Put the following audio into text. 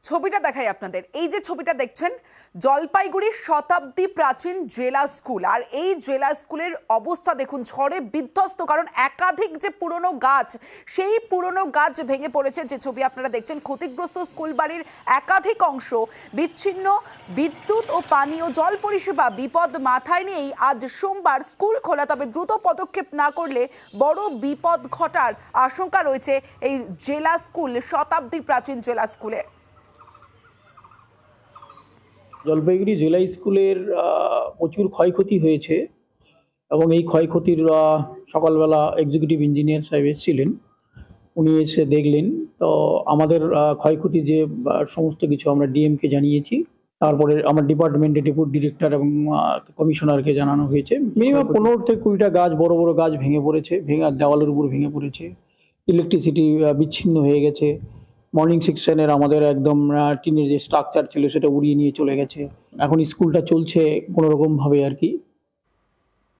ছবিটা দেখাই আপনাদের। এই যে ছবিটা দেখছেন, জলপাইগুড়ির শতাব্দী প্রাচীন জেলা স্কুল। আর এই জেলা স্কুলের অবস্থা দেখুন, ঝড়ে বিধ্বস্ত। কারণ একাধিক যে পুরনো গাছ, সেই পুরনো গাছ ভেঙে পড়েছে। যে ছবি আপনারা দেখছেন, ক্ষতিগ্রস্ত স্কুল বাড়ির একাধিক অংশ, বিচ্ছিন্ন বিদ্যুৎ ও পানীয় জল পরিষেবা। বিপদ মাথায় নিয়েই আজ সোমবার স্কুল খোলা, তবে দ্রুত পদক্ষেপ না করলে বড় বিপদ ঘটার আশঙ্কা রয়েছে এই জেলা স্কুল, শতাব্দী প্রাচীন জেলা স্কুলে। জলপাইগুড়ি জেলা স্কুলের প্রচুর ক্ষয়ক্ষতি হয়েছে এবং এই ক্ষয়ক্ষতির সকালবেলা এক্সিকিউটিভ ইঞ্জিনিয়ার সাহেব এসেছিলেন, উনি এসে দেখলেন। তো আমাদের ক্ষয়ক্ষতি যে সমস্ত কিছু আমরা ডিএমকে জানিয়েছি, তারপরে আমার ডিপার্টমেন্টের ডেপুটি ডিরেক্টর এবং কমিশনারকে জানানো হয়েছে। মিনিমাম 15 থেকে 20টা গাছ, বড় বড় গাছ ভেঙে পড়েছে, দেওয়ালের উপর ভেঙে পড়েছে। ইলেকট্রিসিটি বিচ্ছিন্ন হয়ে গেছে। মর্নিং সেকশনের আমাদের একদম টিনের যে স্ট্রাকচার ছিল সেটা উড়িয়ে নিয়ে চলে গেছে। এখন স্কুলটা চলছে কোনোরকম ভাবে আর কি।